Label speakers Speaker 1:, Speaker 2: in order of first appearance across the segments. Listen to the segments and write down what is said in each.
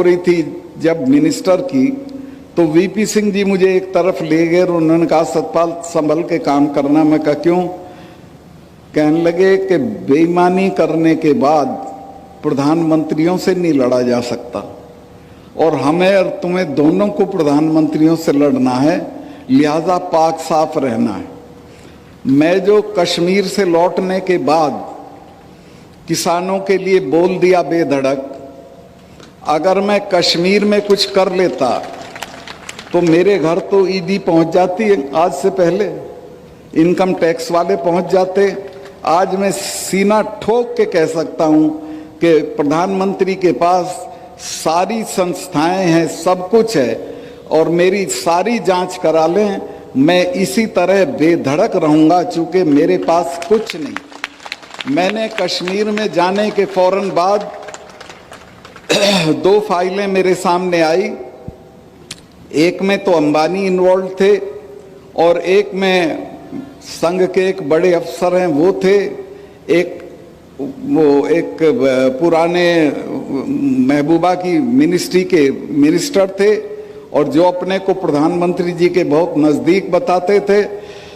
Speaker 1: रही थी जब मिनिस्टर की, तो वीपी सिंह जी मुझे एक तरफ ले गए और उन्होंने कहा सतपाल संभल के काम करना। मैं कहा क्यों? कहने लगे कि बेईमानी करने के बाद प्रधानमंत्रियों से नहीं लड़ा जा सकता और हमें और तुम्हें दोनों को प्रधानमंत्रियों से लड़ना है, लिहाजा पाक साफ रहना है। मैं जो कश्मीर से लौटने के बाद किसानों के लिए बोल दिया बेधड़क, अगर मैं कश्मीर में कुछ कर लेता तो मेरे घर तो ईडी पहुंच जाती है, आज से पहले इनकम टैक्स वाले पहुंच जाते। आज मैं सीना ठोक के कह सकता हूं कि प्रधानमंत्री के पास सारी संस्थाएं हैं, सब कुछ है और मेरी सारी जांच करा लें, मैं इसी तरह बेधड़क रहूंगा चूंकि मेरे पास कुछ नहीं। मैंने कश्मीर में जाने के फौरन बाद 2 फाइलें मेरे सामने आई, एक में तो अंबानी इन्वॉल्व थे और एक में संघ के एक बड़े अफसर हैं वो थे, एक पुराने महबूबा की मिनिस्ट्री के मिनिस्टर थे और जो अपने को प्रधानमंत्री जी के बहुत नज़दीक बताते थे।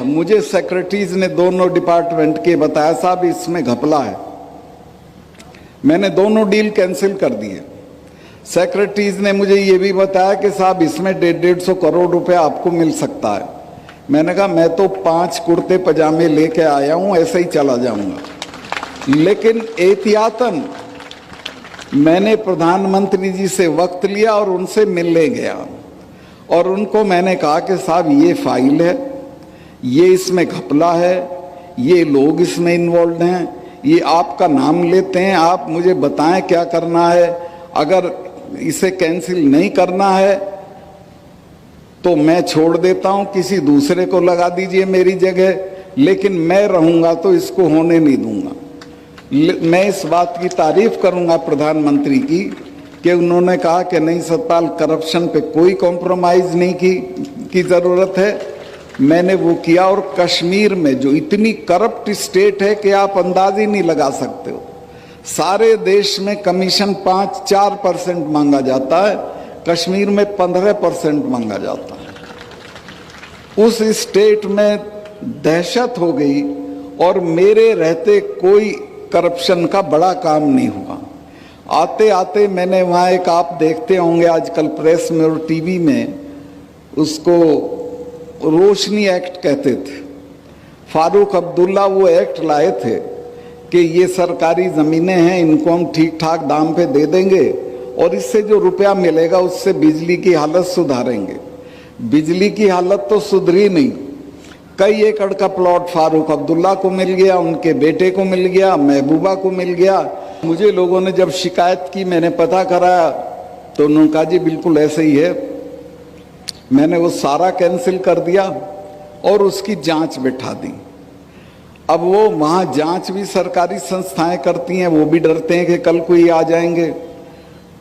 Speaker 1: मुझे सेक्रेटरीज ने दोनों डिपार्टमेंट के बताया साहब इसमें घपला है। मैंने दोनों डील कैंसिल कर दिए। सेक्रेटरीज ने मुझे ये भी बताया कि साहब इसमें 150 करोड़ रुपए आपको मिल सकता है। मैंने कहा मैं तो 5 कुर्ते पजामे लेके आया हूं, ऐसे ही चला जाऊंगा। लेकिन एहतियातन मैंने प्रधानमंत्री जी से वक्त लिया और उनसे मिलने गया और उनको मैंने कहा कि साहब ये फाइल है, ये इसमें घपला है, ये लोग इसमें इन्वॉल्व हैं, ये आपका नाम लेते हैं, आप मुझे बताएं क्या करना है। अगर इसे कैंसिल नहीं करना है तो मैं छोड़ देता हूं, किसी दूसरे को लगा दीजिए मेरी जगह, लेकिन मैं रहूंगा तो इसको होने नहीं दूंगा। मैं इस बात की तारीफ करूंगा प्रधानमंत्री कि उन्होंने कहा कि नहीं सतपाल, करप्शन पे कोई कॉम्प्रोमाइज नहीं की जरूरत है। मैंने वो किया और कश्मीर में जो इतनी करप्ट स्टेट है कि आप अंदाज ही नहीं लगा सकते हो। सारे देश में कमीशन 5-4% मांगा जाता है, कश्मीर में 15% मांगा जाता है। उस स्टेट में दहशत हो गई और मेरे रहते कोई करप्शन का बड़ा काम नहीं हुआ। आते आते मैंने वहाँ एक, आप देखते होंगे आजकल प्रेस में और टीवी में, उसको रोशनी एक्ट कहते थे। फारूक अब्दुल्ला वो एक्ट लाए थे कि ये सरकारी ज़मीनें हैं, इनको हम ठीक ठाक दाम पे दे देंगे और इससे जो रुपया मिलेगा उससे बिजली की हालत सुधारेंगे। बिजली की हालत तो सुधरी नहीं। कई एकड़ का प्लॉट फारूक अब्दुल्ला को मिल गया, उनके बेटे को मिल गया, महबूबा को मिल गया। मुझे लोगों ने जब शिकायत की, मैंने पता कराया तो उन्होंने कहा जी बिल्कुल ऐसे ही है। मैंने वो सारा कैंसिल कर दिया और उसकी जांच बिठा दी। अब वो वहाँ जांच भी सरकारी संस्थाएं करती हैं, वो भी डरते हैं कि कल कोई आ जाएंगे।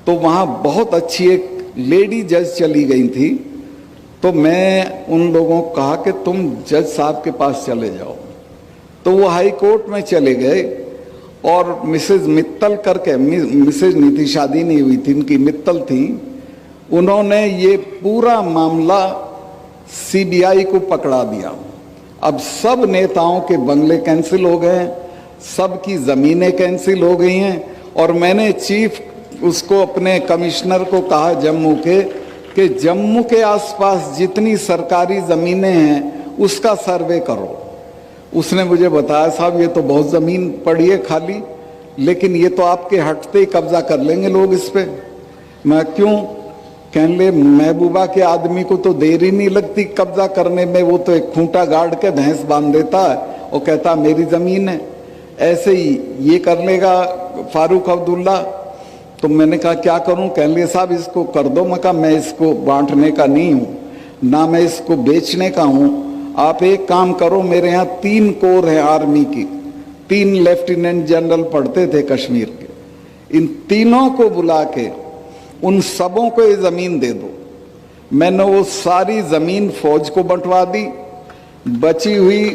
Speaker 1: तो वहाँ बहुत अच्छी एक लेडी जज चली गई थी, तो मैं उन लोगों को कहा कि तुम जज साहब के पास चले जाओ। तो वो हाई कोर्ट में चले गए और मिसेज मित्तल करके, मिसेज नीति शादी नहीं हुई थी, इनकी मित्तल थी, उन्होंने ये पूरा मामला सीबीआई को पकड़ा दिया। अब सब नेताओं के बंगले कैंसिल हो गए हैं, सबकी ज़मीनें कैंसिल हो गई हैं और मैंने चीफ उसको अपने कमिश्नर को कहा जम्मू के कि जम्मू के आसपास जितनी सरकारी ज़मीनें हैं उसका सर्वे करो। उसने मुझे बताया साहब ये तो बहुत ज़मीन पड़ी है खाली, लेकिन ये तो आपके हटते ही कब्जा कर लेंगे लोग इस पे। मैं क्यों? कहने ले महबूबा के आदमी को तो देर ही नहीं लगती कब्जा करने में, वो तो एक खूंटा गाड़ के भैंस बांध देता है और कहता मेरी ज़मीन है। ऐसे ही ये कर लेगा फारूक अब्दुल्ला। तो मैंने कहा क्या करूं? कहने ले साहब इसको कर दो। मैं कहा मैं इसको बांटने का नहीं हूं, ना मैं इसको बेचने का हूं। आप एक काम करो, मेरे यहाँ 3 कोर है आर्मी की, 3 लेफ्टिनेंट जनरल पढ़ते थे कश्मीर के, इन तीनों को बुला के उन सबों को ये ज़मीन दे दो। मैंने वो सारी ज़मीन फौज को बंटवा दी, बची हुई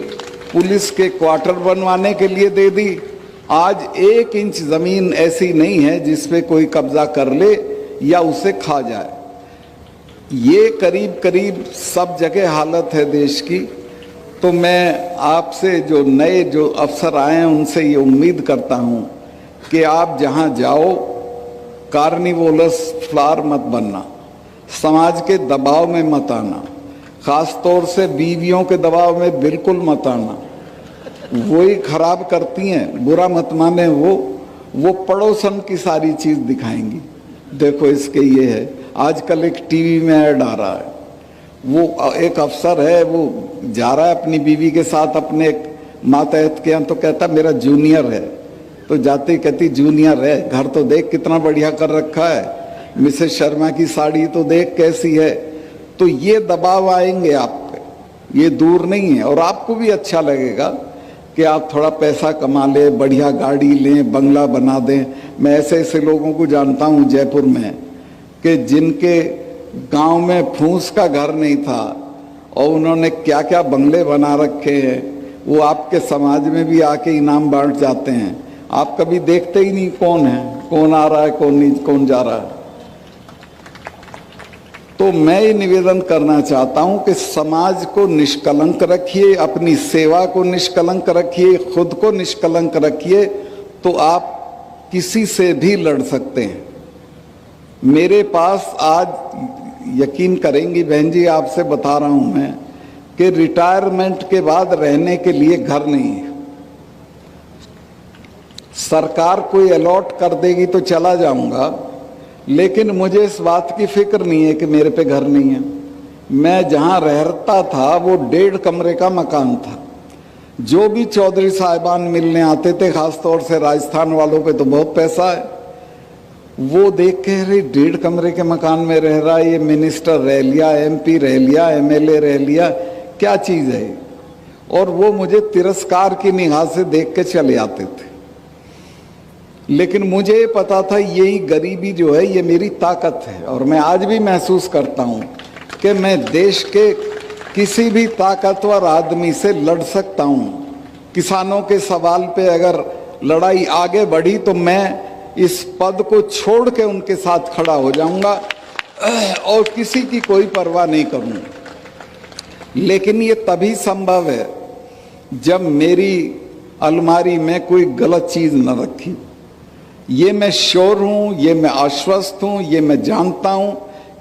Speaker 1: पुलिस के क्वार्टर बनवाने के लिए दे दी। आज 1 इंच ज़मीन ऐसी नहीं है जिस पे कोई कब्जा कर ले। या उसे खा जाए। ये करीब करीब सब जगह हालत है देश की। तो मैं आपसे जो नए जो अफसर आए हैं उनसे ये उम्मीद करता हूँ कि आप जहाँ जाओ कार्निवोलस फ्लावर मत बनना, समाज के दबाव में मत आना, ख़ास तौर से बीवियों के दबाव में बिल्कुल मत आना। वही खराब करती हैं, बुरा मत माने। वो पड़ोसन की सारी चीज़ दिखाएंगी। देखो इसके ये है, आजकल एक टीवी में ऐड आ रहा है, वो एक अफसर है, वो जा रहा है अपनी बीवी के साथ अपने मातहत के यहाँ, तो कहता मेरा जूनियर है। तो जाते ही कहती जूनियर है, घर तो देख कितना बढ़िया कर रखा है, मिसेस शर्मा की साड़ी तो देख कैसी है। तो ये दबाव आएंगे आप पे, ये दूर नहीं है। और आपको भी अच्छा लगेगा कि आप थोड़ा पैसा कमा लें, बढ़िया गाड़ी लें, बंगला बना दें। मैं ऐसे ऐसे लोगों को जानता हूँ जयपुर में कि जिनके गांव में फूस का घर नहीं था और उन्होंने क्या क्या बंगले बना रखे हैं। वो आपके समाज में भी आके इनाम बांट जाते हैं। आप कभी देखते ही नहीं कौन है, कौन आ रहा है, कौन नहीं, कौन जा रहा है। तो मैं ये निवेदन करना चाहता हूं कि समाज को निष्कलंक रखिए, अपनी सेवा को निष्कलंक रखिए, खुद को निष्कलंक रखिए, तो आप किसी से भी लड़ सकते हैं। मेरे पास आज यकीन करेंगी बहन जी, आपसे बता रहा हूं मैं कि रिटायरमेंट के बाद रहने के लिए घर नहीं है। सरकार कोई अलॉट कर देगी तो चला जाऊंगा, लेकिन मुझे इस बात की फिक्र नहीं है कि मेरे पे घर नहीं है। मैं जहां रहता था वो 1.5 कमरे का मकान था। जो भी चौधरी साहिबान मिलने आते थे, खासतौर से राजस्थान वालों पे तो बहुत पैसा है, वो देख के अरे 1.5 कमरे के मकान में रह रहा है, ये मिनिस्टर रह लिया, MP रह लिया, MLA रह लिया, क्या चीज़ है। और वो मुझे तिरस्कार की निगाह से देख के चले आते थे। लेकिन मुझे पता था यही गरीबी जो है ये मेरी ताकत है। और मैं आज भी महसूस करता हूँ कि मैं देश के किसी भी ताकतवर आदमी से लड़ सकता हूँ। किसानों के सवाल पे अगर लड़ाई आगे बढ़ी तो मैं इस पद को छोड़ के उनके साथ खड़ा हो जाऊंगा और किसी की कोई परवाह नहीं करूँगा। लेकिन ये तभी संभव है जब मेरी अलमारी में कोई गलत चीज़ न रखी। ये मैं श्योर हूँ, ये मैं आश्वस्त हूँ, ये मैं जानता हूँ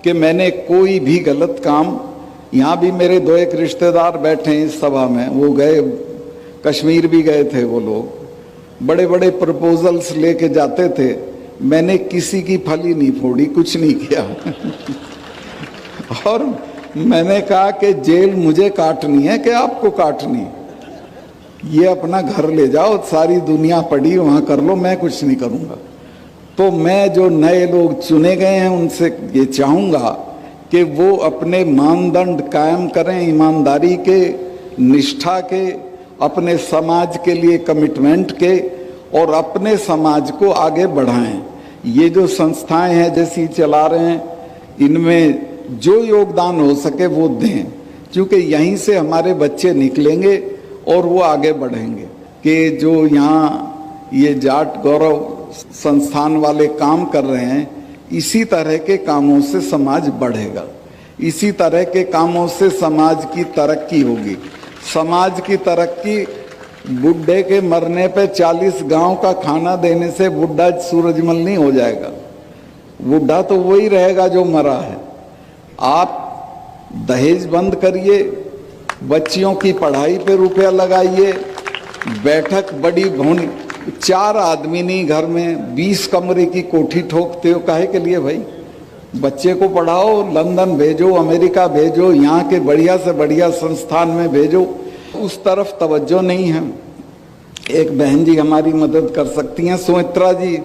Speaker 1: कि मैंने कोई भी गलत काम, यहाँ भी मेरे 2 एक रिश्तेदार बैठे हैं इस सभा में, वो गए कश्मीर भी गए थे, वो लोग बड़े बड़े प्रपोजल्स लेके जाते थे। मैंने किसी की फली नहीं फोड़ी, कुछ नहीं किया और मैंने कहा कि जेल मुझे काटनी है कि आपको काटनी, ये अपना घर ले जाओ, सारी दुनिया पड़ी वहाँ कर लो, मैं कुछ नहीं करूँगा। तो मैं जो नए लोग चुने गए हैं उनसे ये चाहूँगा कि वो अपने मानदंड कायम करें, ईमानदारी के, निष्ठा के, अपने समाज के लिए कमिटमेंट के, और अपने समाज को आगे बढ़ाएं। ये जो संस्थाएं हैं जैसी चला रहे हैं, इनमें जो योगदान हो सके वो दें, क्योंकि यहीं से हमारे बच्चे निकलेंगे और वो आगे बढ़ेंगे। कि जो यहाँ ये जाट गौरव संस्थान वाले काम कर रहे हैं, इसी तरह के कामों से समाज बढ़ेगा, इसी तरह के कामों से समाज की तरक्की होगी। समाज की तरक्की बुढ़े के मरने पे 40 गांव का खाना देने से बुढ़ा सूरजमल नहीं हो जाएगा। बुढ़ा तो वही रहेगा जो मरा है। आप दहेज बंद करिए, बच्चियों की पढ़ाई पे रुपया लगाइए, बैठक बड़ी होनी, 4 आदमी नहीं घर में 20 कमरे की कोठी ठोकते हो, काहे के लिए भाई? बच्चे को पढ़ाओ, लंदन भेजो, अमेरिका भेजो, यहाँ के बढ़िया से बढ़िया संस्थान में भेजो। उस तरफ तवज्जो नहीं है। एक बहन जी हमारी मदद कर सकती हैं, सुमित्रा जी।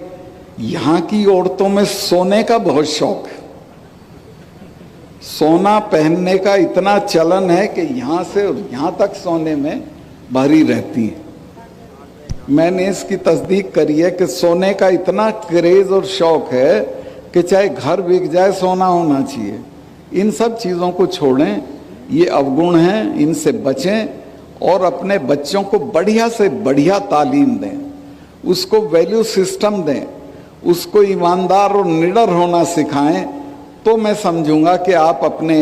Speaker 1: यहाँ की औरतों में सोने का बहुत शौक है, सोना पहनने का इतना चलन है कि यहाँ से यहाँ तक सोने में भरी रहती हैं। मैंने इसकी तस्दीक करी है कि सोने का इतना क्रेज और शौक है कि चाहे घर बिक जाए सोना होना चाहिए। इन सब चीज़ों को छोड़ें, ये अवगुण हैं, इनसे बचें और अपने बच्चों को बढ़िया से बढ़िया तालीम दें, उसको वैल्यू सिस्टम दें, उसको ईमानदार और निडर होना सिखाएं, तो मैं समझूंगा कि आप अपने